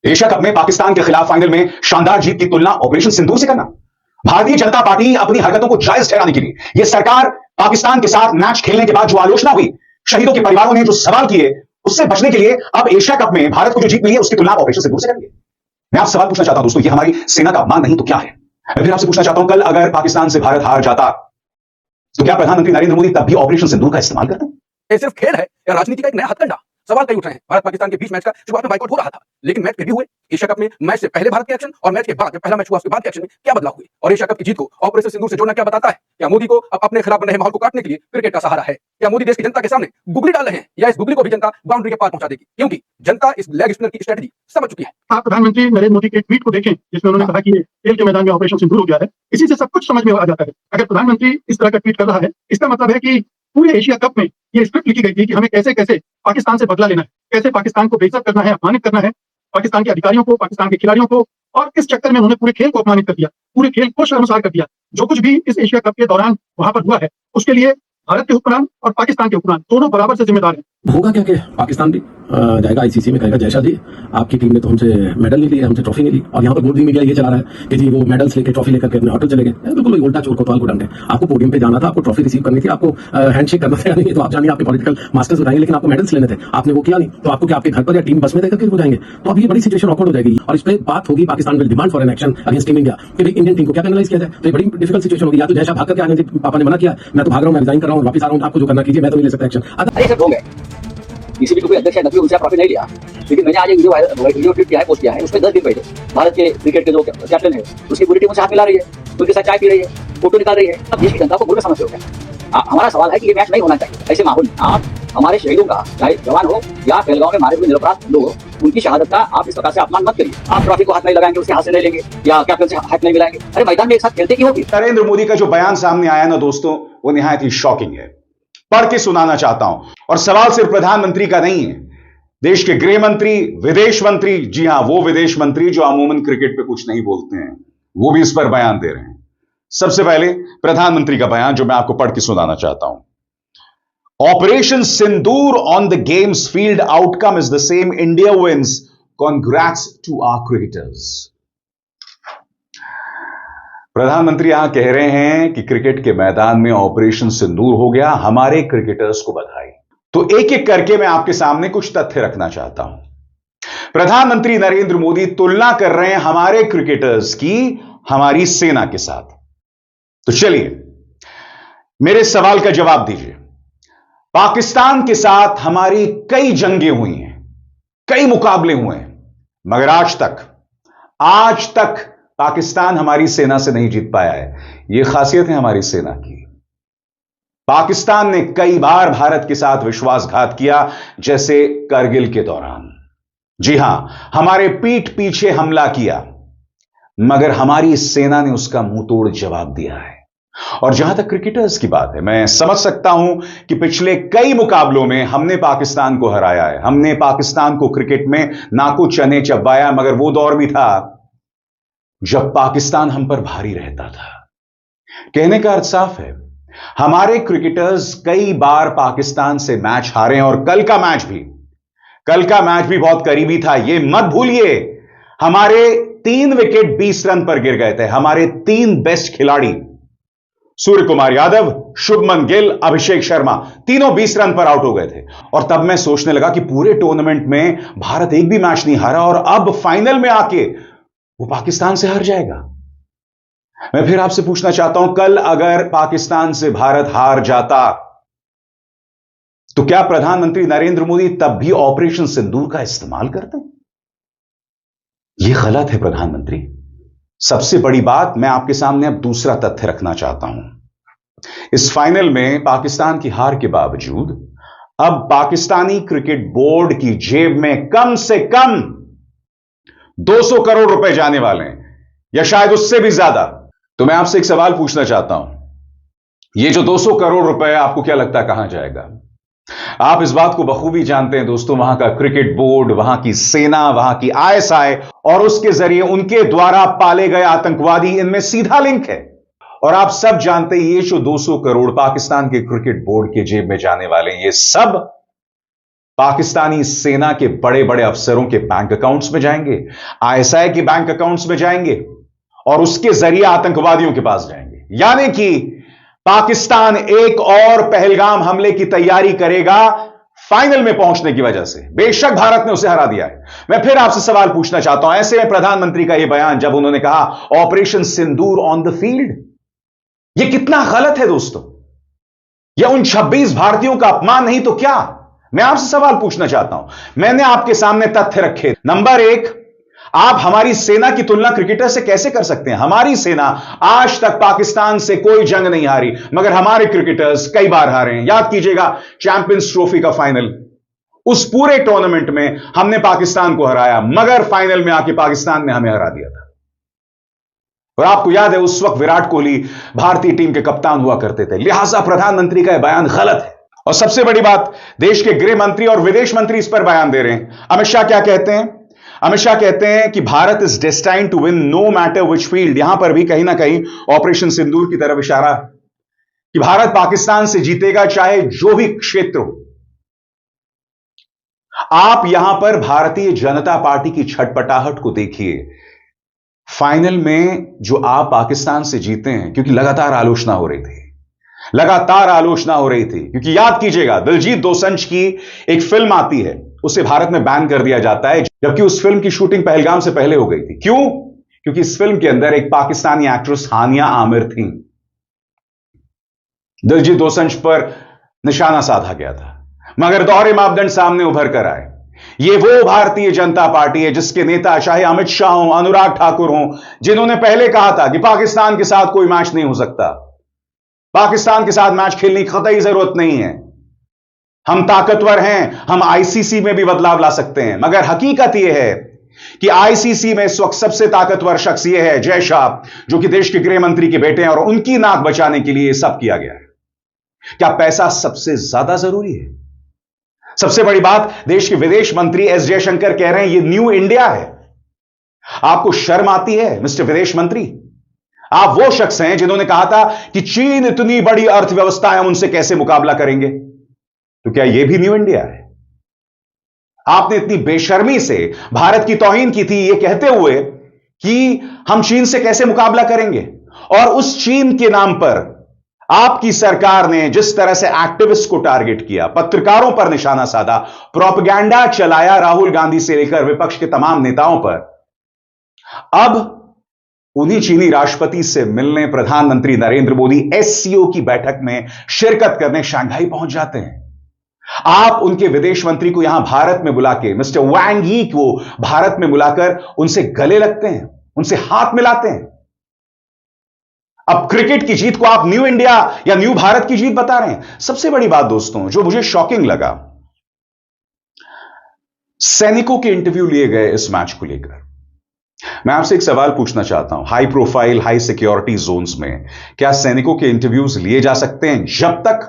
Asia cup में पाकिस्तान के खिलाफ फाइनल में शानदार जीत की तुलना ऑपरेशन सिंदूर से करना। भारतीय जनता पार्टी अपनी हरकतों को जायज ठहराने के लिए यह सरकार पाकिस्तान के साथ मैच खेलने के बाद जो आलोचना हुई, शहीदों के परिवारों ने जो सवाल किए, उससे बचने के लिए अब एशिया कप में भारत को जो जीत मिली है उसकी तुलना ऑपरेशन सिंदूर से करेंगे। मैं आपसे सवाल पूछना चाहता हूं दोस्तों, यह हमारी सेना का अपमान नहीं तो क्या है? मैं फिर आपसे पूछना चाहता हूं, कल अगर पाकिस्तान से भारत हार जाता तो क्या प्रधानमंत्री नरेंद्र मोदी तब भी ऑपरेशन सिंदूर का इस्तेमाल करते? ये सिर्फ खेल है या राजनीति का एक नया हथकंडा? सवाल कई उठ रहे हैं। भारत पाकिस्तान के बीच मैच का शुरुआत में बाइकआउट हो रहा था, लेकिन मैच फिर भी हुए। एशिया कप में मैच से पहले भारत के एक्शन और मैच के बाद, जब पहला मैच हुआ उसके बाद के एक्शन में क्या बदलाव हुए? और एशिया कप की जीत को ऑपरेशन सिंदूर से जोड़ना क्या बताता है? क्या मोदी को अब अपने खिलाफ बन रहे माहौल को काटने के लिए क्रिकेट का सहारा है? क्या मोदी देश की जनता के सामने गुगली डाल रहे हैं, या इस गुगली को भी जनता बाउंड्री के पार पहुंचा देगी? क्योंकि जनता इस लेग स्पिनर की स्ट्रेटजी समझ चुकी है। आप प्रधानमंत्री नरेंद्र मोदी के ट्वीट को देखें, जिसमें उन्होंने कहा कि खेल के मैदान में ऑपरेशन सिंदूर हो गया है। इसी से सब कुछ समझ में आ जाता है। अगर प्रधानमंत्री इस तरह का ट्वीट कर रहा है, इसका मतलब है कि पूरे एशिया कप में ये स्क्रिप्ट लिखी गई थी कि हमें कैसे कैसे पाकिस्तान से बदला लेना है, कैसे पाकिस्तान को बेइज्जत करना है, अपमानित करना है, पाकिस्तान के अधिकारियों को, पाकिस्तान के खिलाड़ियों को। और इस चक्कर में उन्होंने पूरे खेल को अपमानित कर दिया, पूरे खेल को शर्मसार कर दिया। जो कुछ भी इस एशिया कप के दौरान वहां पर हुआ है, उसके लिए भारत के हुक्मरान और पाकिस्तान के हुक्मरान दोनों बराबर से जिम्मेदार हैं। होगा क्या कि पाकिस्तान भी जाएगा आईसीसी में, कहेगा जय शाह जी, आपकी टीम ने तो हमसे मेडल नहीं लिया, हमसे ट्रॉफी नहीं ली। और यहाँ पर गोल्डन मीडिया ये चला रहा है कि जी वो मेडल्स लेके ट्रॉफी लेकर के अपने होटल चले गए। बिल्कुल उल्टा चोर कोतवाल को डंडे। आपको पोडियम पे जाना था, आपको ट्रॉफी रिसीव करनी थी, आपको हैंडशेक करना था, नहीं तो आप जानिए आपके पॉलिटिकल मास्टर्स बताएंगे, लेकिन आपको मेडल्स लेने थे, आपने वो किया नहीं। तो आपको क्या आपके घर पर या टीम बस में देकर के हो जाएंगे? तो अब ये बड़ी सिचुएशन ऑकवर्ड हो जाएगी। और इस पर बात होगी, Pakistan will demand for an action against team India कि भाई इंडियन टीम को क्या पेनलाइज किया जाए। तो ये बड़ी डिफिकल्ट सिचुएशन होगी। या तो जय शाह भाग करके आने, पापा ने मना किया, मैं तो भाग रहा हूँ, मैं रिजाइन कर रहा हूँ, वापस आ रहा हूँ, आपको जो करना कीजिए, मैं तो नहीं ले सकता एक्शन। किसी भी कोई अध्यक्ष है, उनसे ट्रॉफी नहीं लिया। लेकिन मैंने आज एक वीडियो ट्वीट किया है, पोस्ट किया है, उसमें 10 दिन पहले भारत के क्रिकेट के जो कैप्टन है, उसकी पूरी टीम उनसे हाथ मिला रही है, उनके साथ चाय पी रही है, फोटो निकाल रही है। अब देश की जनता को बुरा समझते हो क्या? हमारा सवाल है कि ये मैच नहीं होना चाहिए ऐसे माहौल में। आप हमारे शहीदों का, चाहे जवान हो या पहलगांव में मारे हुए निरपराध लोग, उनकी शहादत का आप इस प्रकार से अपमान मत करिए। आप ट्रॉफी को हाथ नहीं लगाएंगे, उसके हाथ से नहीं लेंगे, या कैप्टन से हाथ नहीं मिलाएंगे। अरे मैदान में एक साथ खेलते क्यों होगी? नरेंद्र मोदी का जो बयान सामने आया ना दोस्तों, वो निहायत ही शॉकिंग है। पढ़ के सुनाना चाहता हूं। और सवाल सिर्फ प्रधानमंत्री का नहीं है, देश के गृह मंत्री, विदेश मंत्री, जी हां, वो विदेश मंत्री जो अमूमन क्रिकेट पे कुछ नहीं बोलते हैं, वो भी इस पर बयान दे रहे हैं। सबसे पहले प्रधानमंत्री का बयान जो मैं आपको पढ़ के सुनाना चाहता हूं। Operation Sindoor on the games field outcome is the same, India wins, congrats to our cricketers. प्रधानमंत्री यहां कह रहे हैं कि क्रिकेट के मैदान में ऑपरेशन सिंदूर हो गया, हमारे क्रिकेटर्स को बधाई। तो एक एक करके मैं आपके सामने कुछ तथ्य रखना चाहता हूं। प्रधानमंत्री नरेंद्र मोदी तुलना कर रहे हैं हमारे क्रिकेटर्स की हमारी सेना के साथ। तो चलिए मेरे सवाल का जवाब दीजिए। पाकिस्तान के साथ हमारी कई जंगें हुई हैं, कई मुकाबले हुए हैं, मगर आज तक पाकिस्तान हमारी सेना से नहीं जीत पाया है। यह खासियत है हमारी सेना की। पाकिस्तान ने कई बार भारत के साथ विश्वासघात किया, जैसे करगिल के दौरान। जी हां, हमारे पीठ पीछे हमला किया, मगर हमारी सेना ने उसका मुंह तोड़ जवाब दिया है। और जहां तक क्रिकेटर्स की बात है, मैं समझ सकता हूं कि पिछले कई मुकाबलों में हमने पाकिस्तान को हराया है, हमने पाकिस्तान को क्रिकेट में नाको चने चबाया, मगर वो दौर भी था जब पाकिस्तान हम पर भारी रहता था। कहने का अर्थ साफ है, हमारे क्रिकेटर्स कई बार पाकिस्तान से मैच हारे हैं। और कल का मैच भी बहुत करीबी था, यह मत भूलिए। हमारे 3 विकेट 20 रन पर गिर गए थे। हमारे 3 बेस्ट खिलाड़ी, सूर्य कुमार यादव, शुभमन गिल, अभिषेक शर्मा, तीनों 20 रन पर आउट हो गए थे। और तब मैं सोचने लगा कि पूरे टूर्नामेंट में भारत एक भी मैच नहीं हारा, और अब फाइनल में आके वो पाकिस्तान से हार जाएगा। मैं फिर आपसे पूछना चाहता हूं, कल अगर पाकिस्तान से भारत हार जाता तो क्या प्रधानमंत्री नरेंद्र मोदी तब भी ऑपरेशन सिंदूर का इस्तेमाल करते? यह गलत है प्रधानमंत्री। सबसे बड़ी बात, मैं आपके सामने अब दूसरा तथ्य रखना चाहता हूं। इस फाइनल में पाकिस्तान की हार के बावजूद अब पाकिस्तानी क्रिकेट बोर्ड की जेब में कम से कम 200 करोड़ रुपए जाने वाले हैं, या शायद उससे भी ज्यादा। तो मैं आपसे एक सवाल पूछना चाहता हूं, यह जो 200 करोड़ रुपए आपको क्या लगता है कहां जाएगा? आप इस बात को बखूबी जानते हैं दोस्तों, वहां का क्रिकेट बोर्ड, वहां की सेना, वहां की आईएसआई और उसके जरिए उनके द्वारा पाले गए आतंकवादी, इनमें सीधा लिंक है। और आप सब जानते हैं, ये जो 200 करोड़ पाकिस्तान के क्रिकेट बोर्ड के जेब में जाने वाले, ये सब पाकिस्तानी सेना के बड़े बड़े अफसरों के बैंक अकाउंट्स में जाएंगे, आईएसआई के बैंक अकाउंट्स में जाएंगे और उसके जरिए आतंकवादियों के पास जाएंगे। यानी कि पाकिस्तान एक और पहलगाम हमले की तैयारी करेगा फाइनल में पहुंचने की वजह से। बेशक भारत ने उसे हरा दिया है। मैं फिर आपसे सवाल पूछना चाहता हूं, ऐसे में प्रधानमंत्री का यह बयान जब उन्होंने कहा operation Sindoor on the field, यह कितना गलत है दोस्तों? यह उन 26 भारतीयों का अपमान नहीं तो क्या? मैं आपसे सवाल पूछना चाहता हूं। मैंने आपके सामने तथ्य रखे। नंबर 1, आप हमारी सेना की तुलना क्रिकेटर से कैसे कर सकते हैं? हमारी सेना आज तक पाकिस्तान से कोई जंग नहीं हारी, मगर हमारे क्रिकेटर्स कई बार हारे हैं। याद कीजिएगा चैंपियंस ट्रॉफी का फाइनल, उस पूरे टूर्नामेंट में हमने पाकिस्तान को हराया, मगर फाइनल में आके पाकिस्तान ने हमें हरा दिया था। और आपको याद है उस वक्त विराट कोहली भारतीय टीम के कप्तान हुआ करते थे। लिहाजा प्रधानमंत्री का यह बयान गलत है। और सबसे बड़ी बात, देश के गृह मंत्री और विदेश मंत्री इस पर बयान दे रहे हैं। अमित शाह क्या कहते हैं? अमित शाह कहते हैं कि Bharat is destined to win no matter which field. यहां पर भी कहीं ना कहीं ऑपरेशन सिंदूर की तरफ इशारा कि भारत पाकिस्तान से जीतेगा चाहे जो भी क्षेत्र हो। आप यहां पर भारतीय जनता पार्टी की छटपटाहट को देखिए। फाइनल में जो आप पाकिस्तान से जीते हैं, क्योंकि लगातार आलोचना हो रही थी, क्योंकि याद कीजिएगा दिलजीत दोसांझ की एक फिल्म आती है, उसे भारत में बैन कर दिया जाता है, जबकि उस फिल्म की शूटिंग पहलगाम से पहले हो गई थी। क्यों? क्योंकि इस फिल्म के अंदर एक पाकिस्तानी एक्ट्रेस हानिया आमिर थी। दिलजीत दोसांझ पर निशाना साधा गया था, मगर दोहरे मापदंड सामने उभर कर आए। यह वो भारतीय जनता पार्टी है जिसके नेता चाहे अमित शाह हो, अनुराग ठाकुर हो, जिन्होंने पहले कहा था कि पाकिस्तान के साथ कोई मैच नहीं हो सकता, पाकिस्तान के साथ मैच खेलने की कतई जरूरत नहीं है, हम ताकतवर हैं, हम आईसीसी में भी बदलाव ला सकते हैं। मगर हकीकत यह है कि आईसीसी में इस वक्त सबसे ताकतवर शख्स यह है जय शाह, जो कि देश के गृह मंत्री के बेटे हैं, और उनकी नाक बचाने के लिए सब किया गया है। क्या पैसा सबसे ज्यादा जरूरी है? सबसे बड़ी बात, देश के विदेश मंत्री एस जयशंकर कह रहे हैं यह न्यू इंडिया है। आपको शर्म आती है मिस्टर विदेश मंत्री? आप वो शख्स हैं जिन्होंने कहा था कि चीन इतनी बड़ी अर्थव्यवस्था है, हम उनसे कैसे मुकाबला करेंगे। तो क्या यह भी न्यू इंडिया है? आपने इतनी बेशर्मी से भारत की तौहीन की थी यह कहते हुए कि हम चीन से कैसे मुकाबला करेंगे, और उस चीन के नाम पर आपकी सरकार ने जिस तरह से एक्टिविस्ट को टारगेट किया, पत्रकारों पर निशाना साधा, प्रोपेगेंडा चलाया राहुल गांधी से लेकर विपक्ष के तमाम नेताओं पर। अब उन्हीं चीनी राष्ट्रपति से मिलने प्रधानमंत्री नरेंद्र मोदी एससीओ की बैठक में शिरकत करने शंघाई पहुंच जाते हैं। आप उनके विदेश मंत्री को यहां भारत में बुला के, मिस्टर वांग यी को भारत में बुलाकर उनसे गले लगते हैं, उनसे हाथ मिलाते हैं। अब क्रिकेट की जीत को आप न्यू इंडिया या न्यू भारत की जीत बता रहे हैं। सबसे बड़ी बात दोस्तों जो मुझे शॉकिंग लगा, सैनिकों के इंटरव्यू लिए गए इस मैच को लेकर। मैं आपसे एक सवाल पूछना चाहता हूं, high profile high security zones में क्या सैनिकों के इंटरव्यूज लिए जा सकते हैं जब तक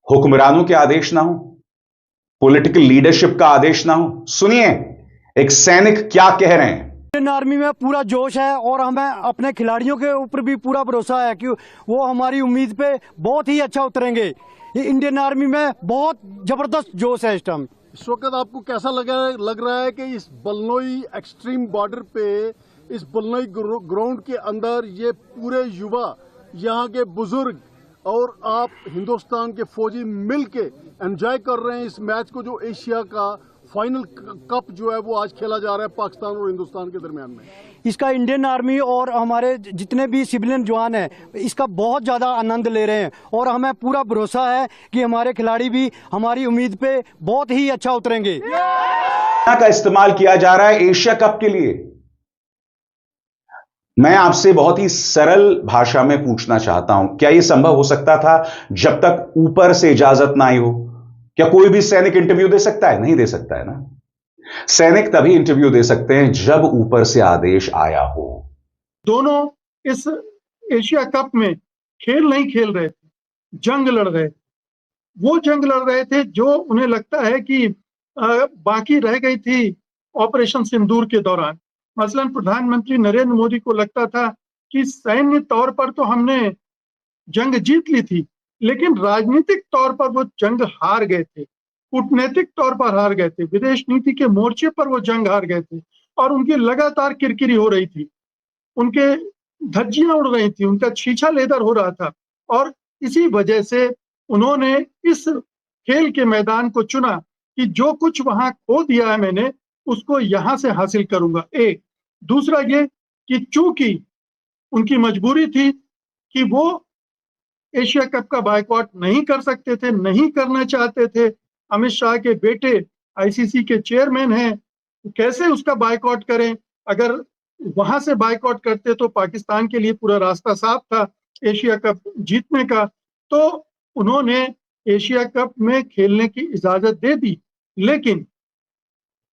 हुक्मरानों के आदेश ना हो, पॉलिटिकल लीडरशिप का आदेश ना हो? सुनिए एक सैनिक क्या कह रहे हैं। इंडियन आर्मी में पूरा जोश है और हमें अपने खिलाड़ियों के ऊपर भी पूरा भरोसा है कि वो हमारी उम्मीद पे बहुत ही अच्छा उतरेंगे। इंडियन आर्मी में बहुत जबरदस्त जोश है इस टाइम। इस वक्त आपको कैसा लग रहा है कि इस बलनोई एक्सट्रीम बॉर्डर पे, इस बलनोई ग्राउंड के अंदर ये पूरे युवा, यहाँ के बुजुर्ग और आप हिंदुस्तान के फौजी मिलके एंजॉय कर रहे हैं इस मैच को, जो एशिया का फाइनल कप जो है वो आज खेला जा रहा है पाकिस्तान और हिंदुस्तान के दरमियान में। इसका इंडियन आर्मी और हमारे जितने भी सिविलियन जवान हैं इसका बहुत ज़्यादा आनंद ले रहे हैं और हमें पूरा भरोसा है कि हमारे खिलाड़ी भी हमारी उम्मीद पे बहुत ही अच्छा उतरेंगे। का इस्तेमाल किया जा रहा है एशिया कप के लिए। मैं आपसे बहुत ही सरल भाषा में पूछना चाहता हूं, क्या यह संभव हो सकता था जब तक ऊपर से इजाजत ना आई हो? क्या कोई भी सैनिक इंटरव्यू दे सकता है? नहीं दे सकता है ना। सैनिक तभी इंटरव्यू दे सकते हैं जब ऊपर से आदेश आया हो। दोनों इस एशिया कप में खेल नहीं खेल रहे थे, जंग लड़ रहे थे। वो जंग लड़ रहे थे जो उन्हें लगता है कि बाकी रह गई थी ऑपरेशन सिंदूर के दौरान। मसलन प्रधानमंत्री नरेंद्र मोदी को लगता था कि सैन्य तौर पर तो हमने जंग जीत ली थी, लेकिन राजनीतिक तौर पर वो जंग हार गए थे। कूटनीतिक तौर पर हार गए थे, विदेश नीति के मोर्चे पर वो जंग हार गए थे और उनकी लगातार किरकिरी हो रही थी, उनके धज्जियां उड़ रही थी, उनका छीछा लेदर हो रहा था और इसी वजह से उन्होंने इस खेल के मैदान को चुना कि जो कुछ वहां खो दिया है मैंने उसको यहां से हासिल करूंगा। एक दूसरा ये कि चूंकि उनकी मजबूरी थी कि वो एशिया कप का बायकॉट नहीं कर सकते थे, नहीं करना चाहते थे। अमित शाह के बेटे आईसीसी के चेयरमैन हैं, कैसे उसका बायकॉट करें? अगर वहां से बायकॉट करते तो पाकिस्तान के लिए पूरा रास्ता साफ था एशिया कप जीतने का। तो उन्होंने एशिया कप में खेलने की इजाजत दे दी, लेकिन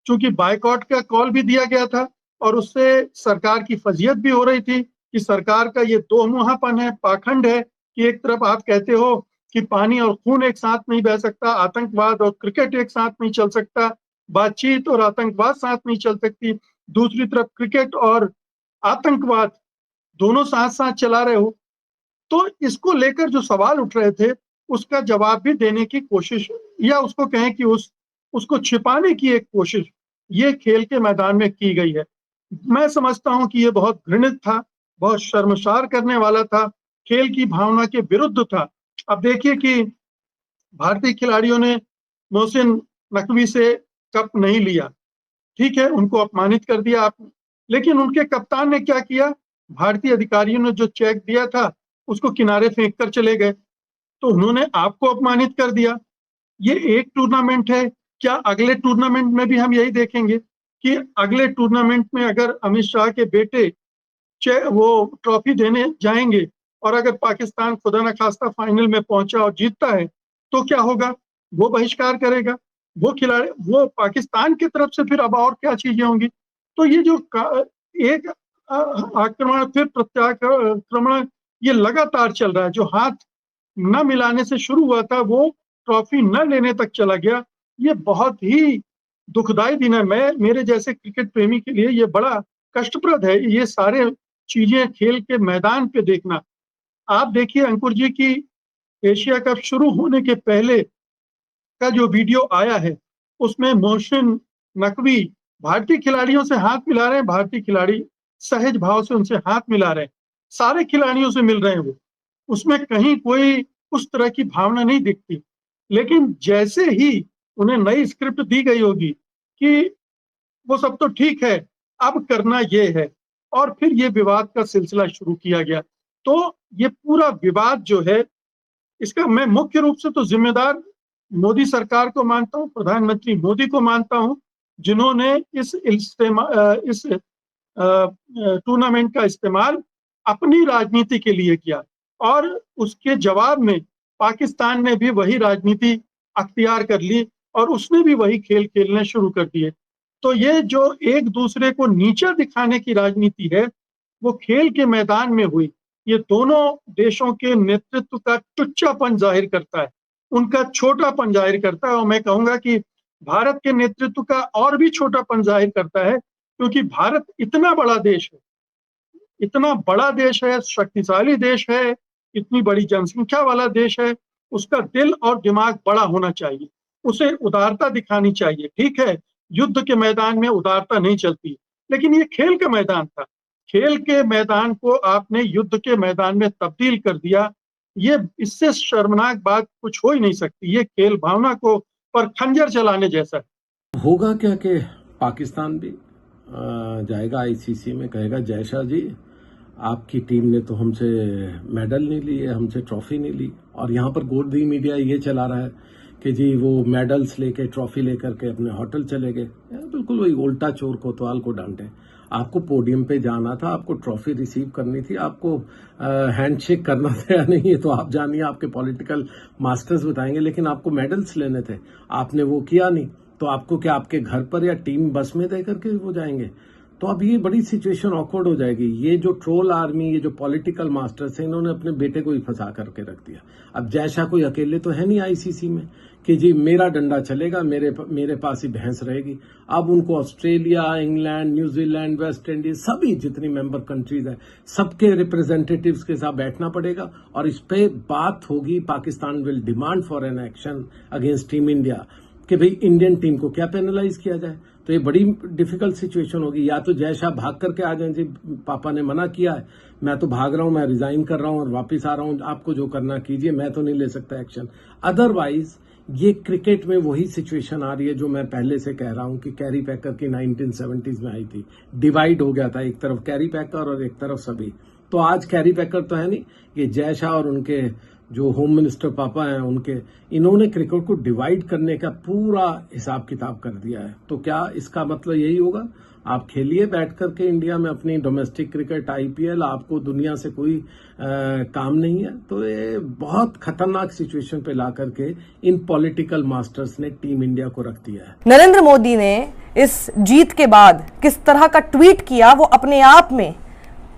चूंकि बायकॉट का कॉल भी दिया गया था और उससे सरकार की फजीयत भी हो रही थी कि सरकार का ये दोमुहापन है, पाखंड है कि एक तरफ आप कहते हो कि पानी और खून एक साथ नहीं बह सकता, आतंकवाद और क्रिकेट एक साथ नहीं चल सकता, बातचीत और आतंकवाद साथ नहीं चल सकती, दूसरी तरफ क्रिकेट और आतंकवाद दोनों साथ साथ चला रहे हो। तो इसको लेकर जो सवाल उठ रहे थे उसका जवाब भी देने की कोशिश या उसको कहें कि उसको छिपाने की एक कोशिश ये खेल के मैदान में की गई है। मैं समझता हूं कि ये बहुत घृणित था, बहुत शर्मसार करने वाला था, खेल की भावना के विरुद्ध था। अब देखिए कि भारतीय खिलाड़ियों ने मोहसिन नकवी से कप नहीं लिया, ठीक है, उनको अपमानित कर दिया आपने, लेकिन उनके कप्तान ने क्या किया? भारतीय अधिकारियों ने जो चेक दिया था उसको किनारे फेंक कर चले गए, तो उन्होंने आपको अपमानित कर दिया। ये एक टूर्नामेंट है, क्या अगले टूर्नामेंट में भी हम यही देखेंगे कि अगले टूर्नामेंट में अगर अमित शाह के बेटे वो ट्रॉफी देने जाएंगे और अगर पाकिस्तान खुदा न खास्ता फाइनल में पहुंचा और जीतता है तो क्या होगा? वो बहिष्कार करेगा, वो खिलाड़ी, वो पाकिस्तान की तरफ से फिर अब और क्या चीजें होंगी। तो ये जो एक आक्रमण फिर प्रत्याक्रमण ये लगातार चल रहा है, जो हाथ न मिलाने से शुरू हुआ था वो ट्रॉफी न लेने तक चला गया। ये बहुत ही दुखदाई दिन है। मेरे जैसे क्रिकेट प्रेमी के लिए ये बड़ा कष्टप्रद है, ये सारे चीजें खेल के मैदान पे देखना। आप देखिए अंकुर जी की एशिया कप शुरू होने के पहले का जो वीडियो आया है उसमें मोहसिन नकवी भारतीय खिलाड़ियों से हाथ मिला रहे हैं, भारतीय खिलाड़ी सहज भाव से उनसे हाथ मिला रहे हैं, सारे खिलाड़ियों से मिल रहे हैं, वो उसमें कहीं कोई उस तरह की भावना नहीं दिखती। लेकिन जैसे ही उन्हें नई स्क्रिप्ट दी गई होगी कि वो सब तो ठीक है, अब करना ये है, और फिर ये विवाद का सिलसिला शुरू किया गया। तो ये पूरा विवाद जो है इसका मैं मुख्य रूप से तो जिम्मेदार मोदी सरकार को मानता हूं, प्रधानमंत्री मोदी को मानता हूं, जिन्होंने इस टूर्नामेंट का इस्तेमाल अपनी राजनीति के लिए किया और उसके जवाब में पाकिस्तान ने भी वही राजनीति अख्तियार कर ली और उसने भी वही खेल खेलने शुरू कर दिए। तो ये जो एक दूसरे को नीचा दिखाने की राजनीति है वो खेल के मैदान में हुई, ये दोनों देशों के नेतृत्व का टुच्चापन जाहिर करता है, उनका छोटापन जाहिर करता है। और मैं कहूंगा कि भारत के नेतृत्व का और भी छोटापन जाहिर करता है, क्योंकि भारत इतना बड़ा देश है, इतना बड़ा देश है, शक्तिशाली देश है, इतनी बड़ी जनसंख्या वाला देश है, उसका दिल और दिमाग बड़ा होना चाहिए, उसे उदारता दिखानी चाहिए। ठीक है, युद्ध के मैदान में उदारता नहीं चलती, लेकिन ये खेल का मैदान था, खेल के मैदान को आपने युद्ध के मैदान में तब्दील कर दिया। ये इससे शर्मनाक बात कुछ हो ही नहीं सकती। ये खेल भावना को पर खंजर चलाने जैसा है। होगा क्या कि पाकिस्तान भी जाएगा आईसीसी में, कहेगा जय शाह जी आपकी टीम ने तो हमसे मेडल नहीं लिए, हमसे ट्रॉफी नहीं ली, और यहाँ पर गोदी मीडिया ये चला रहा है कि जी वो मेडल्स लेके ट्रॉफी लेकर के अपने होटल चले गए। बिल्कुल वही उल्टा चोर कोतवाल को डांटे। आपको पोडियम पे जाना था, आपको ट्रॉफी रिसीव करनी थी, आपको हैंडशेक करना था या नहीं ये तो आप जानिए, आपके पॉलिटिकल मास्टर्स बताएंगे, लेकिन आपको मेडल्स लेने थे, आपने वो किया नहीं। तो आपको क्या आपके घर पर या टीम बस में दे करके वो जाएंगे? तो अब ये बड़ी सिचुएशन ऑकवर्ड हो जाएगी। ये जो ट्रोल आर्मी, ये जो पॉलिटिकल मास्टर्स हैं, इन्होंने अपने बेटे को ही फंसा करके रख दिया। अब जैसा कोई अकेले तो है नहीं आईसीसी में कि जी मेरा डंडा चलेगा, मेरे पास ही भैंस रहेगी। अब उनको Australia, England, New Zealand, West Indies, सभी जितनी मेंबर कंट्रीज है, सबके रिप्रेजेंटेटिव्स के साथ बैठना पड़ेगा और इस पे बात होगी। Pakistan will demand for an action against team India कि भाई इंडियन टीम को क्या पेनलाइज किया जाए। तो ये बड़ी डिफिकल्ट सिचुएशन होगी। या तो जय शाह भाग करके आ जाए, जी पापा ने मना किया है, मैं तो भाग रहा हूं, मैं रिजाइन कर रहा हूं और वापस आ रहा हूं, आपको जो करना कीजिए, मैं तो नहीं ले सकता एक्शन। अदरवाइज ये क्रिकेट में वही सिचुएशन आ रही है जो मैं पहले से कह रहा हूं कि कैरी पैकर की 1970s में आई थी। डिवाइड हो गया था, एक तरफ कैरी पैकर और एक तरफ सभी। तो आज कैरी पैकर तो है नहीं, ये जय शाह और उनके जो होम मिनिस्टर पापा हैं उनके, इन्होंने क्रिकेट को डिवाइड करने का पूरा हिसाब किताब कर दिया है। तो क्या इसका मतलब यही होगा, आप खेलिए बैठ करके इंडिया में अपनी डोमेस्टिक क्रिकेट, आईपीएल, आपको दुनिया से कोई काम नहीं है। तो ये बहुत खतरनाक सिचुएशन पे ला करके इन पॉलिटिकल मास्टर्स ने टीम इंडिया को रख दिया है। नरेंद्र मोदी ने इस जीत के बाद किस तरह का ट्वीट किया, वो अपने आप में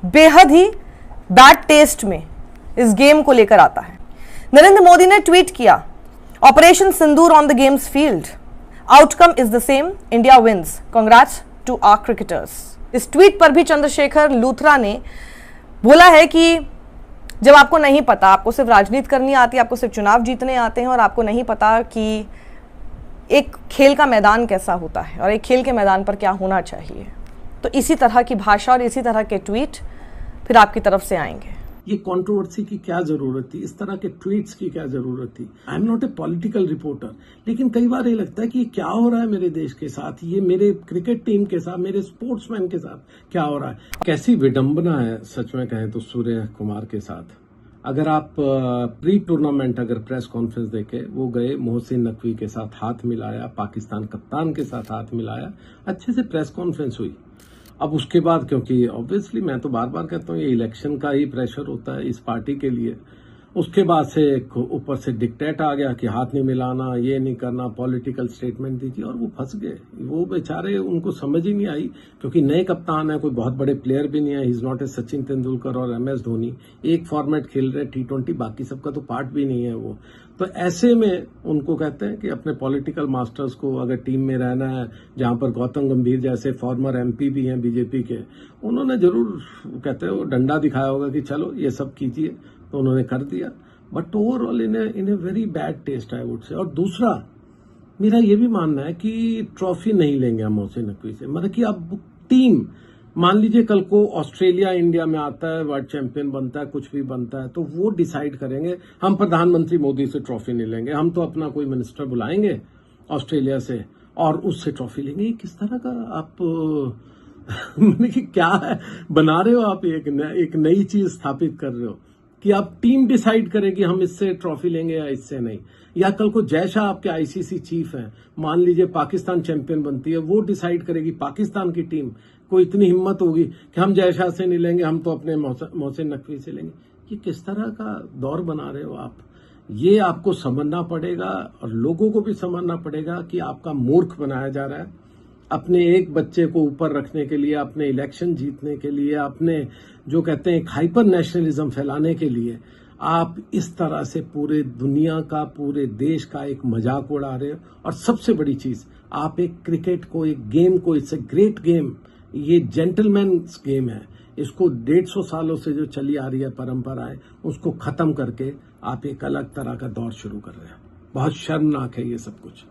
बेहद ही बैड टेस्ट में इस गेम को लेकर आता है। नरेंद्र मोदी ने ट्वीट किया, Operation Sindoor on the games field, outcome is the same, India wins, congrats to our cricketers. इस ट्वीट पर भी चंद्रशेखर लूथरा ने बोला है कि जब आपको नहीं पता, आपको सिर्फ राजनीति करनी आती है, आपको सिर्फ चुनाव जीतने आते हैं और आपको नहीं पता कि एक खेल का मैदान कैसा होता है और एक खेल के मैदान पर क्या होना चाहिए, तो इसी तरह की भाषा और इसी तरह के ट्वीट फिर आपकी तरफ से आएंगे। ये कंट्रोवर्सी की क्या जरूरत थी, इस तरह के ट्वीट्स की क्या जरूरत थी। I am not a political reporter, लेकिन कई बार ये लगता है कि ये क्या हो रहा है मेरे देश के साथ, ये मेरे क्रिकेट टीम के साथ, मेरे स्पोर्ट्समैन के साथ क्या हो रहा है। कैसी विडंबना है सच में कहें तो सूर्य कुमार के साथ। अगर आप प्री टूर्नामेंट अगर प्रेस कॉन्फ्रेंस देखे, वो गए मोहसिन नकवी के साथ हाथ मिलाया, पाकिस्तान कप्तान के साथ हाथ मिलाया, अच्छे से प्रेस कॉन्फ्रेंस हुई। अब उसके बाद, क्योंकि ऑब्वियसली मैं तो बार बार कहता हूँ ये इलेक्शन का ही प्रेशर होता है इस पार्टी के लिए, उसके बाद से ऊपर से डिक्टेट आ गया कि हाथ नहीं मिलाना, ये नहीं करना, पॉलिटिकल स्टेटमेंट दीजिए, और वो फंस गए। वो बेचारे, उनको समझ ही नहीं आई, क्योंकि नए कप्तान है, कोई बहुत बड़े प्लेयर भी नहीं है, he is not a Sachin Tendulkar और MS धोनी, एक फॉर्मेट खेल रहे T20, बाकी सबका तो पार्ट भी नहीं है वो। तो ऐसे में उनको कहते हैं कि अपने पॉलिटिकल मास्टर्स को अगर टीम में रहना है, जहां पर गौतम गंभीर जैसे फॉर्मर MP भी हैं बीजेपी के, उन्होंने जरूर कहते हैं वो डंडा दिखाया होगा कि चलो ये सब कीजिए, तो उन्होंने कर दिया। But overall in a very bad taste I would say. और दूसरा मेरा ये भी मानना है कि ट्रॉफी नहीं लेंगे हम मोहसिन नकवी से, मतलब कि अब टीम, मान लीजिए कल को ऑस्ट्रेलिया इंडिया में आता है, वर्ल्ड चैंपियन बनता है, कुछ भी बनता है, तो वो डिसाइड करेंगे। हम प्रधानमंत्री मोदी से ट्रॉफी नहीं लेंगे, हम तो अपना कोई मिनिस्टर बुलाएंगे ऑस्ट्रेलिया से और उससे ट्रॉफी लेंगे। किस तरह का आप मतलब कि क्या है बना रहे हो आप, एक नई चीज स्थापित कर रहे हो कि आप टीम डिसाइड करेगी हम इससे ट्रॉफी लेंगे या इससे नहीं। या कल को जय शाह आपके ICC चीफ हैं, मान लीजिए पाकिस्तान चैंपियन बनती है, वो डिसाइड करेगी, पाकिस्तान की टीम को इतनी हिम्मत होगी कि हम जय शाह से नहीं लेंगे, हम तो अपने मोहसिन नकवी से लेंगे। ये किस तरह का दौर बना रहे हो आप? ये आपको समझना पड़ेगा और लोगों को भी समझना पड़ेगा कि आपका मूर्ख बनाया जा रहा है। अपने एक बच्चे को ऊपर रखने के लिए, अपने इलेक्शन जीतने के लिए, अपने जो कहते हैं हाइपर नेशनलिज्म फैलाने के लिए आप इस तरह से पूरे दुनिया का, पूरे देश का एक मजाक उड़ा रहे हो। और सबसे बड़ी चीज, आप एक क्रिकेट को, एक गेम को, इट्स ए ग्रेट गेम, ये जेंटलमैन्स गेम है, इसको 150 सालों से जो चली आ रही है परंपराएं, उसको खत्म करके आप एक अलग तरह का दौर शुरू कर रहे हैं। बहुत शर्मनाक है ये सब कुछ।